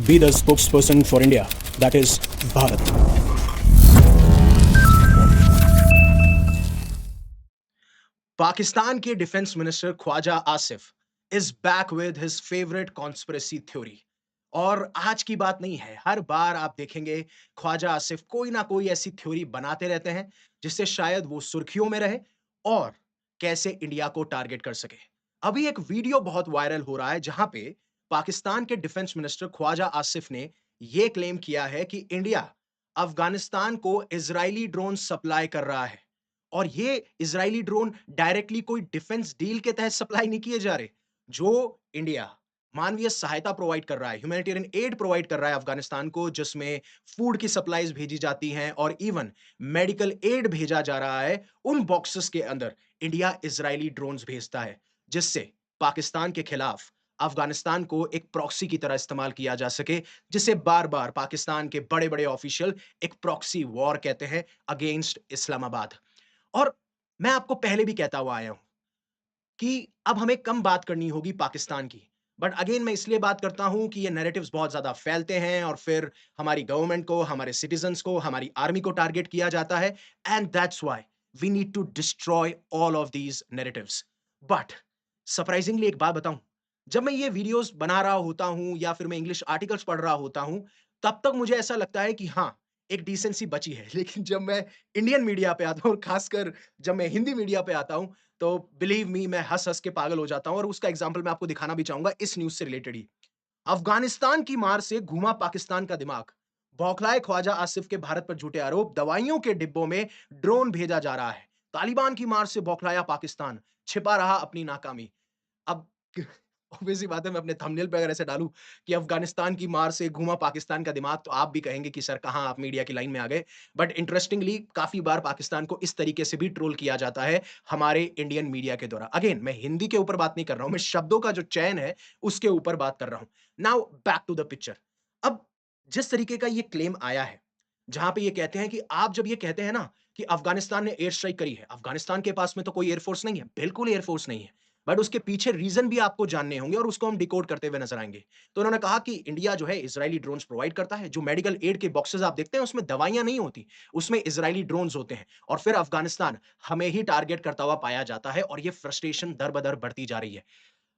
be the spokesperson for India, that is Bharat. Pakistan के defence minister Khawaja Asif is back with his favourite conspiracy theory. और आज की बात नहीं है, हर बार आप देखेंगे ख्वाजा आसिफ कोई ना कोई ऐसी थ्योरी बनाते रहते हैं जिससे शायद वो सुर्खियों में रहे और कैसे इंडिया को टारगेट कर सके। अभी एक वीडियो बहुत वायरल हो रहा है जहां पे पाकिस्तान के डिफेंस मिनिस्टर ख्वाजा आसिफ ने यह क्लेम किया है कि इंडिया अफगानिस्तान को इजरायली ड्रोन सप्लाई कर रहा है। और ये इजरायली ड्रोन डायरेक्टली कोई डिफेंस डील के तहत सप्लाई नहीं किए जा रहे। जो इंडिया मानवीय सहायता प्रोवाइड कर रहा है, ह्यूमैनिटेरियन एड प्रोवाइड कर रहा है अफगानिस्तान को, जिसमें फूड की सप्लाईज भेजी जाती हैं और इवन मेडिकल एड भेजा जा रहा है, उन बॉक्सेस के अंदर इंडिया इजरायली ड्रोन्स भेजता है, जिससे पाकिस्तान के खिलाफ अफगानिस्तान को एक प्रॉक्सी की तरह इस्तेमाल किया जा सके, जिसे बार-बार पाकिस्तान के बड़े-बड़े ऑफिशियल एक प्रॉक्सी वॉर कहते हैं अगेंस्ट इस्लामाबाद। और मैं आपको पहले भी कहता हुआ आया हूं कि अब हमें कम बात करनी होगी पाकिस्तान की। बट अगेन मैं इसलिए बात करता हूं कि ये नैरेटिव्स बहुत ज्यादा फैलते हैं और फिर हमारी गवर्नमेंट को, हमारे सिटीजन्स को, हमारी आर्मी को टारगेट किया जाता है। And that's why we need to destroy all of these narratives. But surprisingly एक बात बताऊं, जब मैं ये वीडियोस बना रहा होता हूं या फिर मैं इंग्लिश आर्टिकल्स पढ़ रहा होता हूं, तब तक मुझे ऐसा लगता है कि हाँ, एक डिसेंसी बची है। लेकिन जब मैं इंडियन मीडिया पे आता हूं और खासकर जब मैं हिंदी मीडिया पे आता हूं, तो बिलीव मी मैं हँस-हँस के पागल हो जाता हूँ और उसका एग्जांपल मैं आपको दिखाना भी चाहूँगा इस न्यूज़ से रिलेटेड ही। अफ़गानिस्तान की मार से घूमा पाकिस्तान का दिमाग। बौखलाए ख्वाजा आसिफ के भारत पर झूठे आरोप, दवाइयों के डिब्बों में ड्रोन भेजा जा रहा है। तालिबान की मार से बौखलाया पाकिस्तान, छिपा रहा अपनी नाकामी। अब ऑब्वियस सी बात है, मैं अपने थंबनेल पे अगर ऐसे डालूँ कि अफ़गानिस्तान की मार से घूमा पाकिस्तान का दिमाग, तो आप भी कहेंगे कि सर कहाँ आप मीडिया की लाइन में आ गए। बट इंटरेस्टिंगली काफ़ी बार पाकिस्तान को इस तरीके से भी ट्रोल किया जाता है हमारे इंडियन मीडिया के द्वारा। अगेन मैं हिंदी के ऊपर बात नहीं कर रहा हूँ, मैं शब्दों का जो चयन है उसके ऊपर बात कर रहा हूँ। Now back to the picture. अब जिस तरीके का ये क्लेम आया है, जहाँ पे ये कहते हैं कि आप जब ये कहते हैं ना कि अफ़गानिस्तान ने एयर स्ट्राइक करी है, अफ़गानिस्तान के पास में तो कोई एयर फोर्स नहीं है, बिल्कुल एयर फोर्स नहीं है। बट उसके पीछे रीज़न भी आपको जानने होंगे और उसको हम डिकोड करते हुए नज़र आएँगे। तो उन्होंने कहा कि इंडिया जो है इज़रायली ड्रोन्स प्रोवाइड करता है, जो मेडिकल एड के बॉक्सेस आप देखते हैं उसमें दवाइयाँ नहीं होती, उसमें इज़रायली ड्रोन्स होते हैं और फिर अफ़गानिस्तान हमें ही टारगेट करता हुआ पाया जाता है और ये फ्रस्ट्रेशन दर-ब-दर बढ़ती जा रही है।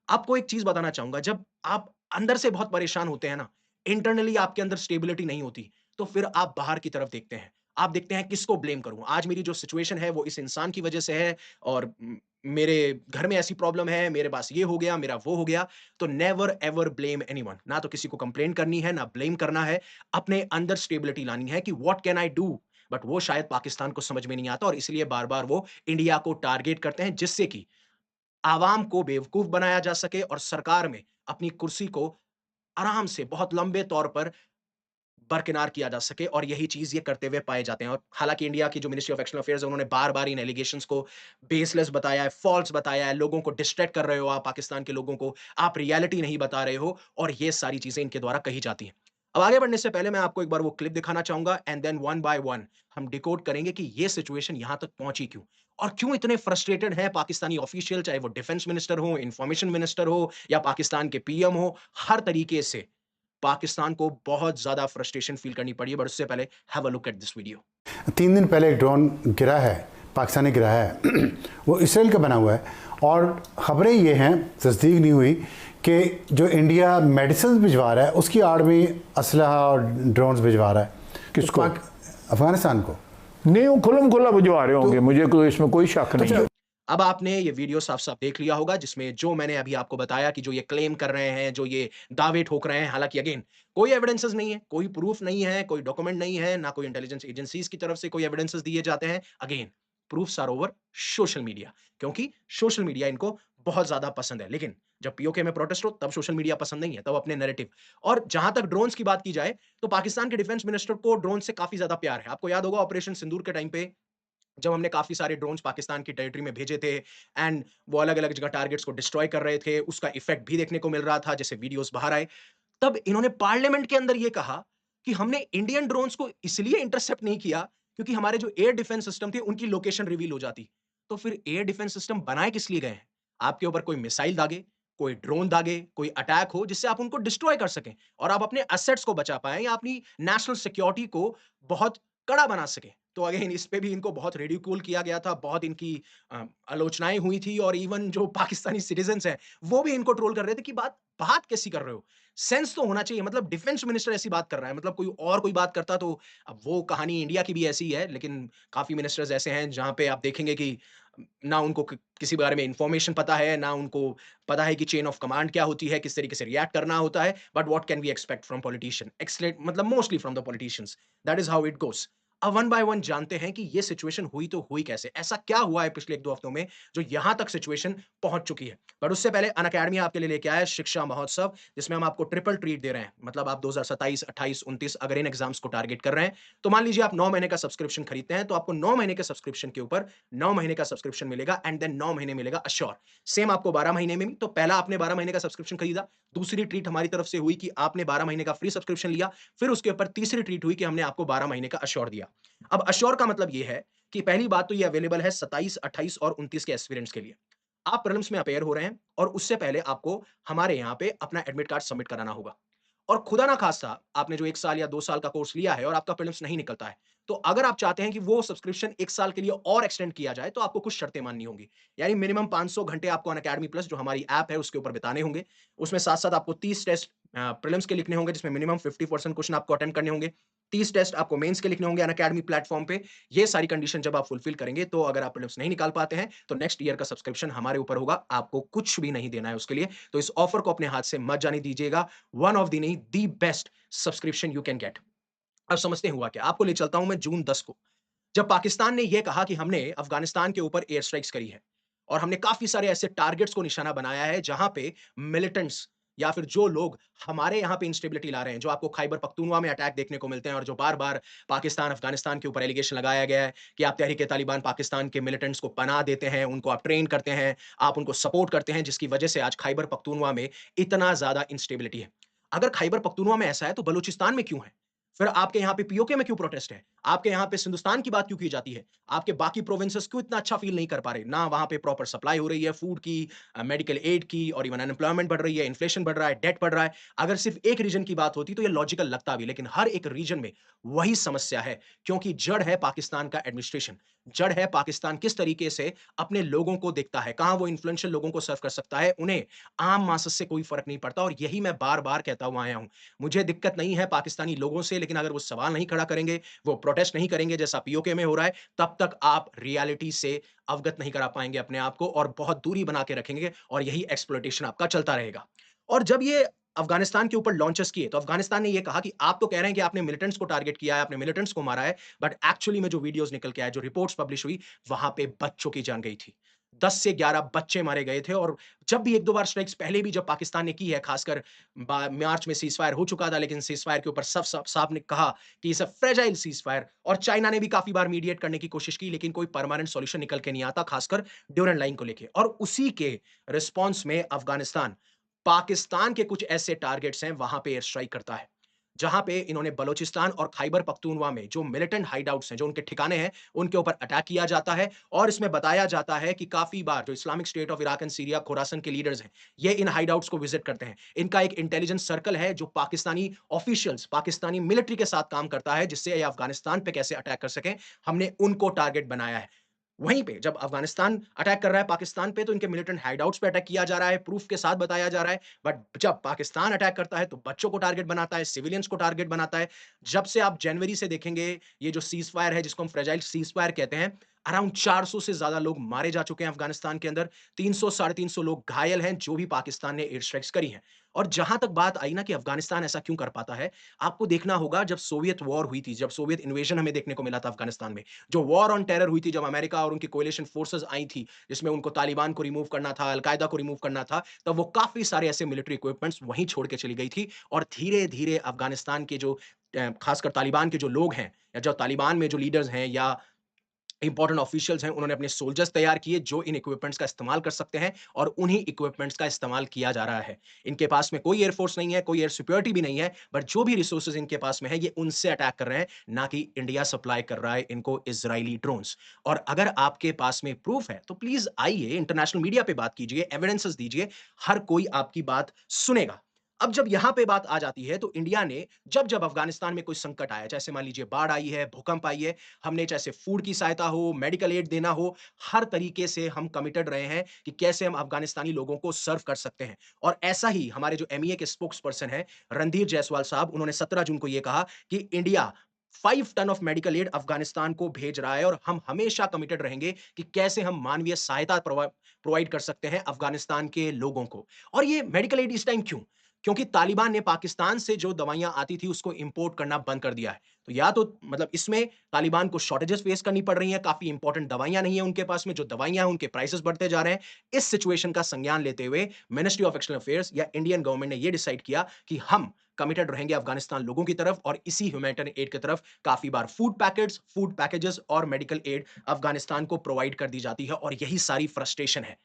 आपको एक चीज़ बताना चाहूँगा, जब आप अंदर से बहुत परेशान होते हैं ना, इंटरनली आपके अंदर स्टेबिलिटी नहीं होती, तो फिर आप बाहर की तरफ देखते हैं। आप देखते हैं किसको ब्लेम करूँ? आज मेरी जो सिचुएशन है वो इस इंसान की वजह से है और मेरे घर में ऐसी प्रॉब्लम है, मेरे पास ये हो गया, मेरा वो हो गया। तो नेवर एवर ब्लेम एनीवन। ना तो किसी को कंप्लेंट करनी है, ना ब्लेम करना है। अपने अंदर स्टेबिलिटी लानी है कि what can I do? But वो शायद पाकिस्तान को समझ में नहीं आता और इसलिए बार-बार वो इंडिया को टारगेट करते हैं, जिससे कि आवाम को बेवकूफ बनाया जा सके और सरकार में अपनी कुर्सी को आराम से बहुत लंबे तौर पर बरकिनार किया जा सके और यही चीज़ ये करते हुए पाए जाते हैं। और हालाँकि इंडिया की जो मिनिस्ट्री ऑफ एक्सटर्नल अफेयर्स है, उन्होंने बार-बार इन एलिगेशंस को बेसलेस बताया है, फ़ॉल्स बताया है, लोगों को डिस्ट्रैक्ट कर रहे हो आप, पाकिस्तान के लोगों को, आप रियलिटी नहीं बता रहे हो और ये सारी चीज़ें इनके द्वारा कही जाती हैं। अब आगे बढ़ने से पहले मैं आपको एक बार वो क्लिप दिखाना चाहूँगा and then one by one हम डिकोड करेंगे कि ये सिचुएशन यहाँ तक पहुँची क्यों? और क्यों इतने फ्रस्ट्रेटेड हैं पाकिस्तानी ऑफिशियल, चाहे वो डिफेंस मिनिस्टर हो, इन्फॉर्मेशन मिनिस्टर हो या पाकिस्तान के पीएम हो, हर तरीके से पाकिस्तान को बहुत ज़्यादा फ्रस्ट्रेशन फ़ील करनी पड़ी है, बट उससे पहले have a look at this video. 3 दिन पहले एक ड्रोन गिरा है, पाकिस्तानी गिरा है वो इसराइल का बना हुआ है और ख़बरें ये हैं, तस्दीक नहीं हुई, कि जो इंडिया मेडिसिन भिजवा रहा है उसकी आड़ में असलहा और ड्रोन्स भिजवा रहा है। किसको? अफगानिस्तान को। नहीं, वो खुल्लम खुल्ला भिजवा रहे होंगे, मुझे कोई इसमें कोई शक नहीं है। अब आपने ये वीडियो साफ-साफ देख लिया होगा जिसमें जो मैंने अभी आपको बताया कि जो ये क्लेम कर रहे हैं, जो ये दावे ठोक रहे हैं, हालाँकि अगेन कोई एविडेंसेस नहीं है, कोई प्रूफ नहीं है, कोई डॉक्यूमेंट नहीं है, ना कोई इंटेलिजेंस एजेंसीज़ की तरफ से कोई एविडेंसेस दिए जाते हैं। Again proofs are over social media, क्योंकि सोशल मीडिया इनको बहुत ज़्यादा पसंद है। लेकिन जब पीओके में प्रोटेस्ट हो तब सोशल मीडिया पसंद नहीं है, तब अपने नैरेटिव। और जहाँ तक ड्रोन्स की बात की जाए, तो पाकिस्तान के डिफेंस मिनिस्टर को ड्रोन से काफ़ी ज़्यादा प्यार है। आपको याद होगा ऑपरेशन सिंदूर के टाइम पे जब हमने काफ़ी सारे ड्रोन्स पाकिस्तान की टेरिटरी में भेजे थे एंड वो अलग-अलग जगह टारगेट्स को डिस्ट्रॉय कर रहे थे, उसका इफ़ेक्ट भी देखने को मिल रहा था, जैसे वीडियोज़ बाहर आए। तब इन्होंने पार्लियामेंट के अंदर ये कहा कि हमने इंडियन ड्रोन्स को इसलिए इंटरसेप्ट नहीं किया क्योंकि हमारे जो एयर डिफेंस सिस्टम थे उनकी लोकेशन रिवील हो जाती। तो फिर एयर डिफेंस सिस्टम बनाए किस लिए गए हैं? आपके ऊपर कोई मिसाइल दागे, कोई ड्रोन दागे, कोई अटैक हो जिससे आप उनको डिस्ट्रॉय कर सकें और आप अपने एसेट्स को बचा पाएँ या अपनी नेशनल सिक्योरिटी को बहुत कड़ा बना सकें। तो अगेन इस पे भी इनको बहुत रिडिक्यूल किया गया था, बहुत इनकी आलोचनाएँ हुई थी और इवन जो पाकिस्तानी सिटिज़न्स हैं, वो भी इनको ट्रोल कर रहे थे कि बात बात कैसी कर रहे हो? सेंस तो होना चाहिए मतलब डिफेंस मिनिस्टर ऐसी बात कर रहा है, मतलब कोई बात करता तो अब वो कहानी इंडिया की भी ऐसी ही है, लेकिन काफ़ी मिनिस्टर्स ऐसे हैं जहाँ पे आप देखेंगे कि ना उनको किसी बारे में इंफॉर्मेशन पता है, ना उनको पता है कि चेन ऑफ कमांड क्या होती है, किस तरीके से रिएक्ट करना होता है। But what can we expect from politician? एक्सलेट मतलब mostly from the politicians. That is how it goes. अब वन बाय वन जानते हैं कि ये सिचुएशन हुई तो हुई कैसे? ऐसा क्या हुआ है पिछले 1-2 हफ्तों में जो यहाँ तक सिचुएशन पहुँच चुकी है? बट उससे पहले अनअकैडमी आपके लिए लेके आया है शिक्षा महोत्सव, जिसमें हम आपको ट्रिपल ट्रीट दे रहे हैं। मतलब आप 2027, 28, 29 अगर इन एग्ज़ाम्स को टारगेट कर रहे हैं, तो मान लीजिए आप 9 महीने का सब्सक्रिप्शन खरीदते हैं, तो आपको 9 महीने के सब्सक्रिप्शन के ऊपर 9 महीने का सब्सक्रिप्शन मिलेगा एंड देन 9 महीने मिलेगा एश्योर। सेम आपको 12 महीने में भी, तो पहला आपने 12 महीने का सब्सक्रिप्शन खरीदा, दूसरी ट्रीट हमारी तरफ से हुई कि आपने 12 महीने का फ्री सब्सक्रिप्शन लिया, फिर उसके ऊपर तीसरी ट्रीट हुई कि हमने आपको 12 महीने का एश्योर दिया। अब एश्योर का मतलब ये है कि पहली बात तो ये अवेलेबल है 27, 28 और 29 के एस्पिरेंट्स के लिए। आप प्रीलिम्स में अपेयर हो रहे हैं और उससे पहले आपको हमारे यहाँ पे अपना एडमिट कार्ड सबमिट कराना होगा। और खुदा ना खास्ता आपने जो 1 साल या 2 साल का कोर्स लिया है और आपका प्रीलिम्स नहीं निकलता है, तो अगर आप चाहते हैं कि वो सब्सक्रिप्शन 1 साल के लिए और एक्सटेंड किया जाए, तो आपको कुछ शर्तें माननी होंगी। यानी मिनिमम 500 घंटे आपको अनअकैडमी प्लस जो हमारी ऐप है, उसके ऊपर बिताने होंगे। उसमें साथ-साथ आपको 30 टेस्ट प्रीलिम्स के लिखने होंगे, जिसमें मिनिमम 50% क्वेश्चन आपको अटेम्प्ट करने होंगे। 30 टेस्ट आपको मेंस के लिखने होंगे अनअकैडमी प्लेटफ़ॉर्म पे। ये सारी कंडीशन जब आप फुलफिल करेंगे, तो अगर आप प्रीलिम्स नहीं निकाल पाते हैं, तो नेक्स्ट ईयर का सब्सक्रिप्शन हमारे ऊपर होगा। आपको कुछ भी नहीं देना है उसके लिए। तो इस ऑफर को अपने हाथ से मत जाने दीजिएगा। वन ऑफ द नहीं, the best subscription you can get. अब समझते हैं हुआ क्या? आपको ले चलता हूँ मैं जून 10 को। जब पाकिस्तान ने यह कहा कि हमने अफ़गानिस्तान के ऊपर एयर स्ट्राइक्स करी है और हमने काफ़ी सारे ऐसे टारगेट्स को निशाना बनाया है जहाँ पे मिलिटेंट्स या फिर जो लोग हमारे यहाँ पे इंस्टेबिलिटी ला रहे हैं, जो आपको खैबर पख्तूनख्वा में अटैक देखने को मिलते हैं और जो बार-बार पाकिस्तान, अफ़गानिस्तान के ऊपर एलिगेशन लगाया गया है कि आप तहरीक-ए-तालिबान पाकिस्तान के मिलिटेंट्स को पनाह देते हैं, उनको आप ट्रेन करते हैं, आप उनको सपोर्ट करते हैं, जिसकी वजह से आज खैबर पख्तूनख्वा में इतना ज़्यादा इंस्टेबिलिटी है। अगर खैबर पख्तूनख्वा में ऐसा है, तो बलूचिस्तान में क्यों है? फिर आपके यहाँ पे पीओके में क्यों प्रोटेस्ट है? आपके यहाँ पे सिंधुस्तान की बात क्यों की जाती है? आपके बाकी प्रोविंसेस क्यों इतना अच्छा फ़ील नहीं कर पा रहे? ना वहाँ पे प्रॉपर सप्लाई हो रही है फूड की, मेडिकल एड की और इवन अनएम्प्लॉयमेंट बढ़ रही है, इन्फ्लेशन बढ़ रहा है, डेट बढ़ रहा है। अगर सिर्फ़ एक रीजन की बात होती तो ये लॉजिकल लगता भी, लेकिन हर एक रीजन में वही समस्या है क्योंकि जड़ है पाकिस्तान का एडमिनिस्ट्रेशन। जड़ है पाकिस्तान किस तरीके से अपने लोगों को देखता है, कहाँ वो इन्फ्लुएंशियल लोगों को सर्व कर सकता है, उन्हें आम मासस से कोई फ़र्क नहीं पड़ता और यही मैं बार-बार कहता हुआ आया हूँ। मुझे दिक्कत नहीं है पाकिस्तानी लोगों से, लेकिन अगर वो सवाल नहीं खड़ा करेंगे, वो प्रोटेस्ट नहीं करेंगे जैसा पीओके में हो रहा है, तब तक आप रियलिटी से अवगत नहीं करा पाएँगे अपने आप को और बहुत दूरी बना के रखेंगे और यही एक्सप्लॉइटेशन आपका चलता रहेगा। और जब ये अफ़गानिस्तान के ऊपर लॉन्चेस किए, तो अफ़गानिस्तान ने ये कहा कि आप तो कह रहे हैं कि आपने मिलिटेंट्स को टारगेट किया है, आपने मिलिटेंट्स को मारा है, बट एक्चुअली में जो वीडियोज़ निकल के आए, जो रिपोर्ट्स पब्लिश हुई, वहाँ पे बच्चों की जान गई थी। 10 से 11 बच्चे मारे गए थे और जब भी 1-2 बार स्ट्राइक्स पहले भी जब पाकिस्तान ने की है, खासकर मार्च में सीज़फायर हो चुका था, लेकिन सीज़फायर के ऊपर सब सब साहब ने कहा कि इट्स अ फ्रेजाइल सीज़फायर और चाइना ने भी काफ़ी बार मीडिएट करने की कोशिश की, लेकिन कोई परमानेंट सॉल्यूशन निकल के नहीं आता, खासकर ड्यूरेंट लाइन को लेके। और उसी के रिस्पॉन्स में अफ़गानिस्तान, पाकिस्तान के कुछ ऐसे टारगेट्स हैं, वहाँ पे एयर स्ट्राइक करता है। जहाँ पे इन्होंने बलूचिस्तान और खैबर पख्तूनख्वा में जो मिलिटेंट हाइडआउट्स हैं, जो उनके ठिकाने हैं, उनके ऊपर अटैक किया जाता है और इसमें बताया जाता है कि काफ़ी बार जो Islamic state of Iraq and Syria, Khurasan के लीडर्स हैं, ये इन हाइडआउट्स को विज़िट करते हैं। इनका एक इंटेलिजेंस सर्कल है जो पाकिस्तानी ऑफिशियल्स, पाकिस्तानी मिलिट्री के साथ काम करता है, जिससे ये अफ़गानिस्तान पे कैसे अटैक कर सकें, हमने उनको टारगेट बनाया है। वहीं पे जब अफ़गानिस्तान अटैक कर रहा है पाकिस्तान पे, तो इनके मिलिटेंट हाइडआउट्स पे अटैक किया जा रहा है, प्रूफ के साथ बताया जा रहा है। बट जब पाकिस्तान अटैक करता है, तो बच्चों को टारगेट बनाता है, सिविलियंस को टारगेट बनाता है। जब से आप जनवरी से देखेंगे, ये जो सीज़फायर है, जिसको हम फ्रेजाइल सीज़फायर कहते हैं, अराउंड 400 से ज़्यादा लोग मारे जा चुके हैं अफ़गानिस्तान के अंदर, 300 साढ़े 300 लोग घायल हैं, जो भी पाकिस्तान ने एयर स्ट्राइक्स करी हैं। और जहाँ तक बात आई ना कि अफ़गानिस्तान ऐसा क्यों कर पाता है, आपको देखना होगा जब सोवियत वॉर हुई थी, जब सोवियत इन्वेजन हमें देखने को मिला था अफ़गानिस्तान में, जो वॉर ऑन टेरर हुई थी, जब अमेरिका और उनकी कोएलिशन फोर्सेस आई थी, जिसमें उनको तालिबान को रिमूव करना था, अल-कायदा को रिमूव करना था, तब वो काफ़ी सारे ऐसे मिलिट्री इक्विपमेंट्स वहीं छोड़ के चली गई थी और धीरे-धीरे अफ़गानिस्तान के जो खासकर तालिबान के जो लोग हैं या जो तालिबान में जो लीडर्स हैं या इंपॉर्टेंट ऑफिशियल्स हैं, उन्होंने अपने सोल्जर्स तैयार किए जो इन इक्विपमेंट्स का इस्तेमाल कर सकते हैं और उन्हीं इक्विपमेंट्स का इस्तेमाल किया जा रहा है। इनके पास में कोई एयरफोर्स नहीं है, कोई एयर सिक्योरिटी भी नहीं है, बट जो भी रिसोर्सेज इनके पास में है, ये उनसे अटैक कर रहे हैं, ना कि इंडिया सप्लाई कर रहा है इनको इज़राइली ड्रोन्स। और अगर आपके पास में प्रूफ है, तो प्लीज़ आइए इंटरनेशनल मीडिया पे बात कीजिए, एविडेंसेस दीजिए, हर कोई आपकी बात सुनेगा। अब जब यहां पे बात आ जाती है तो इंडिया ने जब जब अफगानिस्तान में कोई संकट आया, जैसे मान लीजिए बाढ़ आई है, भूकंप आई है, हमने जैसे फूड की सहायता हो, मेडिकल एड देना हो, हर तरीके से हम कमिटेड रहे हैं कि कैसे हम अफगानिस्तानी लोगों को सर्व कर सकते हैं। और ऐसा ही हमारे जो एमईए के स्पोक्स पर्सन हैं, रणधीर जायसवाल साहब, उन्होंने 17 जून को ये कहा कि India 5 ton of medical aid Afghanistan को भेज रहा है और हम हमेशा कमिटेड रहेंगे कि कैसे हम मानवीय सहायता प्रोवाइड कर सकते हैं अफगानिस्तान के लोगों को। और ये मेडिकल एड इस टाइम क्यों? क्योंकि तालिबान ने पाकिस्तान से जो दवाइयाँ आती थी उसको इंपोर्ट करना बंद कर दिया है। तो या तो मतलब इसमें तालिबान को शॉर्टेजेस फेस करनी पड़ रही हैं, काफ़ी इंपॉर्टेंट दवाइयाँ नहीं है उनके पास में, जो दवाइयाँ हैं उनके प्राइसेस बढ़ते जा रहे हैं। इस सिचुएशन का संज्ञान लेते हुए मिनिस्ट्री ऑफ एक्सटर्नल अफेयर्स या इंडियन गवर्नमेंट ने ये डिसाइड किया कि हम कमिटेड रहेंगे अफगानिस्तान लोगों की तरफ और इसी ह्यूमैनिटेरियन एड की तरफ काफ़ी बार फूड पैकेट्स, फूड पैकेजेस और मेडिकल एड अफगानिस्तान को प्रोवाइड कर दी जाती है और यही सारी फ्रस्ट्रेशन है।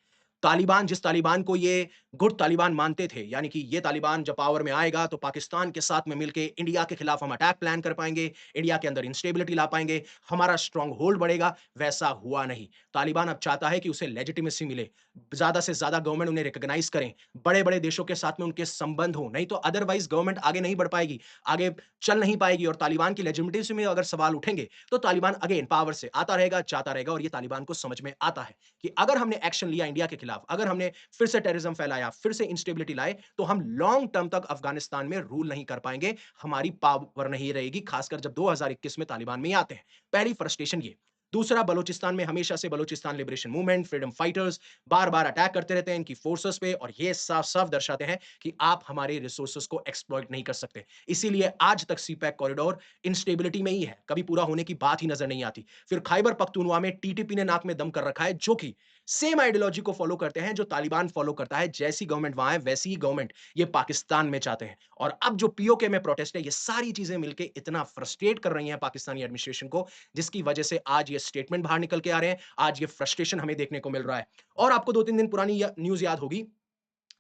तालिबान जिस तालिबान को ये गुड तालिबान मानते थे, यानी कि ये तालिबान जब पावर में आएगा तो पाकिस्तान के साथ में मिलके इंडिया के खिलाफ हम अटैक प्लान कर पाएँगे, इंडिया के अंदर इंस्टेबिलिटी ला पाएँगे, हमारा स्ट्रांग होल्ड बढ़ेगा, वैसा हुआ नहीं। तालिबान अब चाहता है कि उसे लेजिटिमेसी मिले, ज़्यादा से ज़्यादा गवर्नमेंट उन्हें रिकॉग्नाइज़ करें, बड़े-बड़े देशों के साथ में उनके संबंध हों, नहीं तो अदरवाइज़ गवर्नमेंट आगे नहीं बढ़ पाएगी, आगे चल नहीं पाएगी और तालिबान की लेजिटिमेसी में अगर सवाल उठेंगे, तो तालिबान अगेन पावर से आता रहेगा, जाता रहेगा और ये तालिबान को समझ में आता है कि अगर हमने एक्शन लिया इंडिया के खिलाफ, अगर हमने फिर से टेररिज्म फैलाया, फिर से इंस्टेबिलिटी लाए, तो हम लॉन्ग टर्म तक अफगानिस्तान में रूल नहीं कर पाएँगे, हमारी पावर नहीं रहेगी, खासकर जब 2021 में तालिबान में ही आते हैं। पहली फ्रस्ट्रेशन ये। दूसरा, बलूचिस्तान में हमेशा से Balochistan liberation movement, freedom fighters बार-बार अटैक करते रहते हैं इनकी फोर्सेस पे और ये साफ-साफ दर्शाते हैं कि आप हमारे रिसोर्सेस को एक्सप्लॉइट नहीं कर सकते। इसीलिए आज तक सीपैक कॉरिडोर इंस्टेबिलिटी में ही है, कभी पूरा होने की बात ही नज़र नहीं आती। फिर खैबर पख्तूनख्वा में टीटीपी ने नाक में दम कर रखा है, जो कि सेम आइडियोलॉजी को फॉलो करते हैं जो तालिबान फॉलो करता है। जैसी गवर्नमेंट वहां है वैसी ही गवर्नमेंट ये पाकिस्तान में चाहते हैं। और अब जो पीओके में प्रोटेस्ट है, ये सारी चीजें मिलकर इतना फ्रस्ट्रेट कर रही हैं पाकिस्तानी एडमिनिस्ट्रेशन को, जिसकी वजह से आज ये स्टेटमेंट बाहर निकल के आ रहे हैं, आज ये फ्रस्ट्रेशन हमें देखने को मिल रहा है। और आपको 2-3 दिन पुरानी न्यूज़ याद होगी,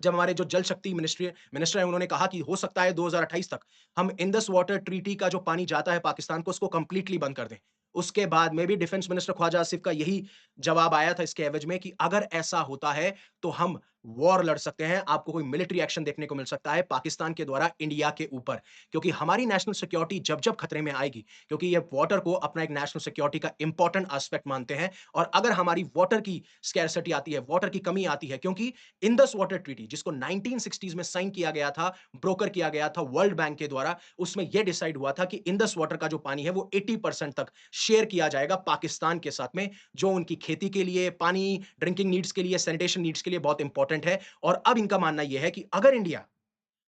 जब हमारे जो जल शक्ति मिनिस्टर हैं, उन्होंने कहा कि हो सकता है 2028 तक हम इंडस वाटर ट्रीटी का जो पानी जाता है पाकिस्तान को, उसको कंप्लीटली बंद कर दें। उसके बाद में भी डिफेंस मिनिस्टर ख्वाजा आसिफ का यही जवाब आया था इसके एवज में कि अगर ऐसा होता है तो हम वॉर लड़ सकते हैं, आपको कोई मिलिट्री एक्शन देखने को मिल सकता है पाकिस्तान के द्वारा इंडिया के ऊपर। क्योंकि हमारी नेशनल सिक्योरिटी जब-जब खतरे में आएगी, क्योंकि ये वाटर को अपना एक नेशनल सिक्योरिटी का इंपॉर्टेंट एस्पेक्ट मानते हैं और अगर हमारी वाटर की स्कैरसिटी आती है, वाटर की कमी आती है, क्योंकि इंडस वाटर ट्रीटी जिसको 1960s में साइन किया गया था, ब्रोकर किया गया था वर्ल्ड बैंक के द्वारा, उसमें यह डिसाइड हुआ था कि इंडस वाटर का जो पानी है वो 80% तक शेयर किया जाएगा पाकिस्तान के साथ में, जो उनकी खेती के लिए, पानी, ड्रिंकिंग नीड्स के लिए, सैनिटेशन नीड्स के लिए बहुत इंपॉर्टेंट है। और अब इनका मानना यह है कि अगर इंडिया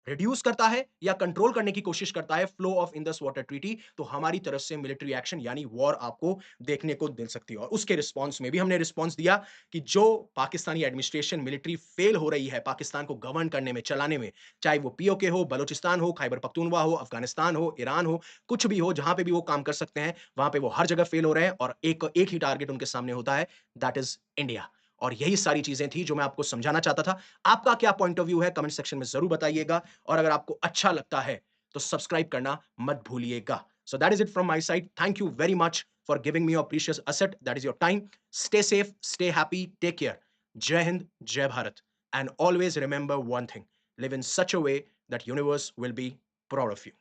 रिड्यूस करता है या कंट्रोल करने की कोशिश करता है flow of Indus water treaty, तो हमारी तरफ से मिलिट्री एक्शन यानी वॉर आपको देखने को मिल सकती है। और उसके रिस्पांस में भी हमने रिस्पांस दिया कि जो पाकिस्तानी एडमिनिस्ट्रेशन मिलिट्री फेल हो रही है पाकिस्तान को गवर्न करने में, चलाने में, चाहे वो पीओके हो, बलूचिस्तान हो, खैबर पख्तूनख्वा हो, अफगानिस्तान हो, ईरान हो, कुछ भी हो, जहां पे भी वो काम कर सकते हैं, वहां पे वो हर जगह फेल हो रहे हैं और एक ही टारगेट उनके सामने होता है, दैट इज इंडिया। और यही सारी चीजें थी जो मैं आपको समझाना चाहता था। आपका क्या पॉइंट ऑफ व्यू है कमेंट सेक्शन में ज़रूर बताइएगा और अगर आपको अच्छा लगता है तो सब्सक्राइब करना मत भूलिएगा। So that is it from my side. Thank you very much for giving me your precious asset that is your time. Stay safe, stay happy, take care. जय हिंद, जय Bharat and always remember one thing, live in such a way that universe will be proud of you.